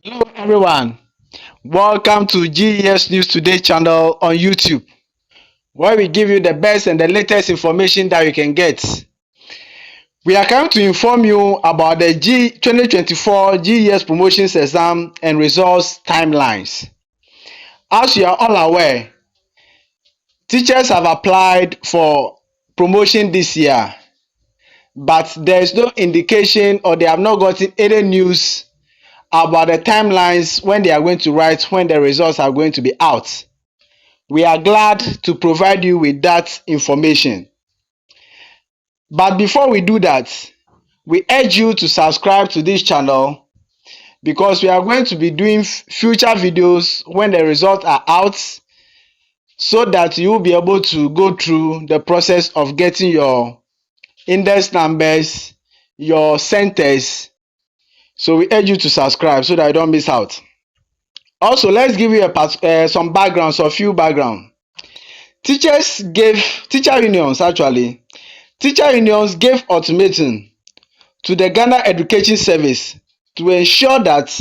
Hello everyone, welcome to GES News Today channel on YouTube, where we give you the best and the latest information that you can get. We are coming to inform you about the 2024 GES promotions exam and results timelines. As you are all aware, teachers have applied for promotion this year, but there is no indication or they have not gotten any news about the timelines when they are going to write when the results are going to be out. We are glad to provide you with that information. But before we do that, we urge you to subscribe to this channel because we are going to be doing future videos when the results are out so that you will be able to go through the process of getting your index numbers, your centers. So we urge you to subscribe so that you don't miss out. Also, let's give you some background, so a few background. Teacher unions gave ultimatum to the Ghana Education Service to ensure that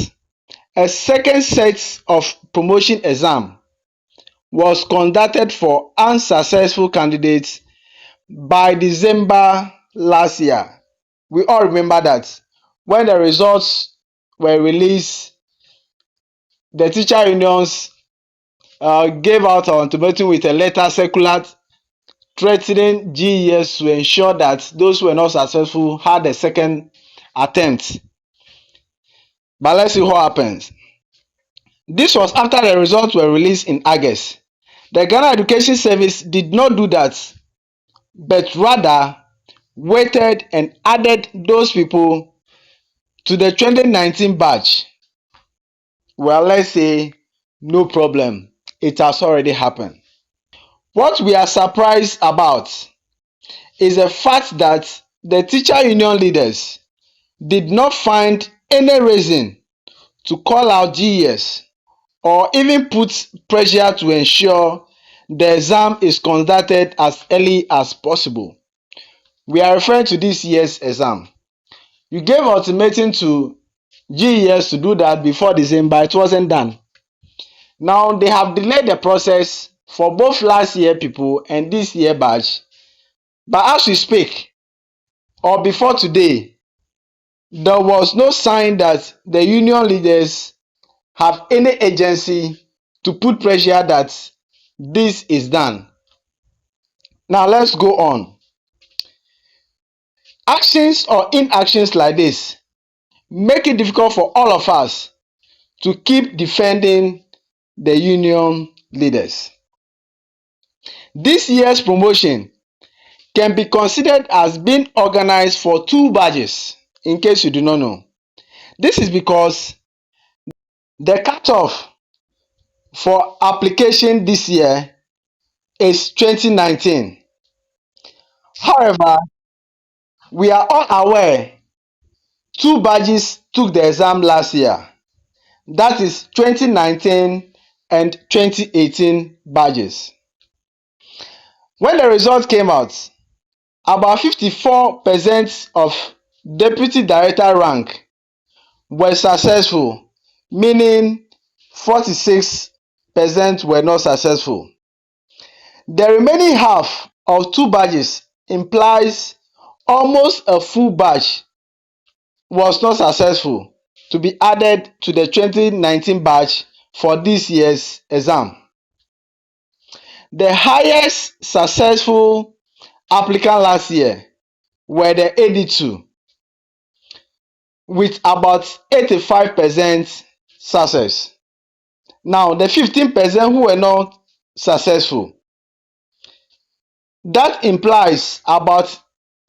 a second set of promotion exam was conducted for unsuccessful candidates by December last year. We all remember that when the results were released, the teacher unions gave out an ultimatum with a letter circular threatening GES to ensure that those who were not successful had a second attempt. But let's see what happens. This was after the results were released in August. The Ghana Education Service did not do that, but rather waited and added those people to the 2019 batch. Well, let's say no problem. It has already happened. What we are surprised about is the fact that the teacher union leaders did not find any reason to call out GES or even put pressure to ensure the exam is conducted as early as possible. We are referring to this year's exam. You gave ultimatum to GES to do that before December. It wasn't done. Now they have delayed the process for both last year people and this year batch. But as we speak, or before today, there was no sign that the union leaders have any agency to put pressure that this is done. Now let's go on. Actions or inactions like this make it difficult for all of us to keep defending the union leaders. This year's promotion can be considered as being organized for two batches, in case you do not know. This is because the cutoff for application this year is 2019. However, we are all aware two batches took the exam last year. That is 2019 and 2018 batches. When the results came out, about 54% of deputy director rank were successful, meaning 46% were not successful. The remaining half of two batches implies almost a full batch was not successful to be added to the 2019 batch for this year's exam. The highest successful applicant last year were the 82 with about 85% success. Now the 15% who were not successful, that implies about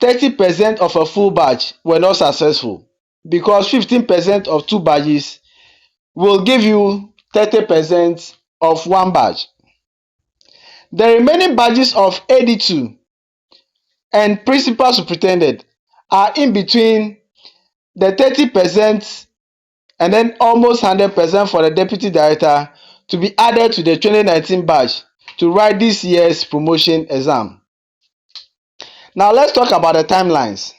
30% of a full batch were not successful because 15% of two batches will give you 30% of one batch. The remaining batches of 82 and principal superintendent are in between the 30% and then almost 100% for the deputy director to be added to the 2019 batch to write this year's promotion exam. Now let's talk about the timelines.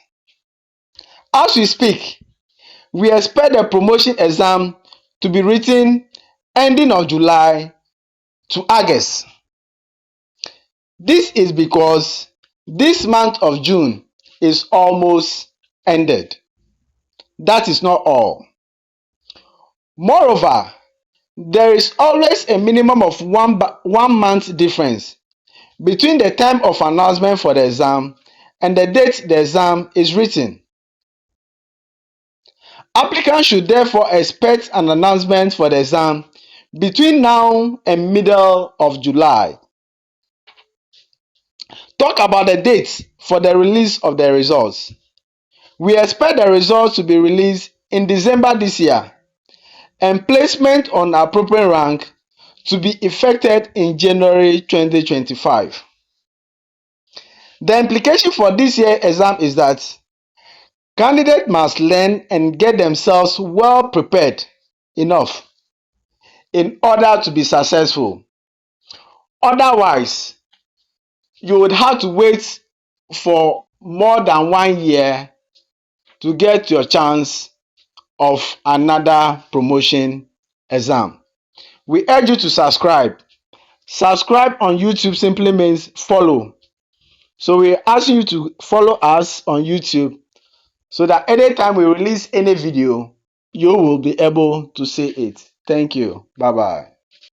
As we speak, we expect the promotion exam to be written ending of July to August. This is because this month of June is almost ended. That is not all. Moreover, there is always a minimum of one month difference between the time of announcement for the exam and the date the exam is written. Applicants should therefore expect an announcement for the exam between now and middle of July. Talk about the dates for the release of the results. We expect the results to be released in December this year and placement on appropriate rank to be effected in January 2025. The implication for this year's exam is that candidates must learn and get themselves well prepared enough in order to be successful. Otherwise, you would have to wait for more than 1 year to get your chance of another promotion exam. We urge you to subscribe. Subscribe on YouTube simply means follow. So we're asking you to follow us on YouTube so that anytime we release any video, you will be able to see it. Thank you. Bye-bye.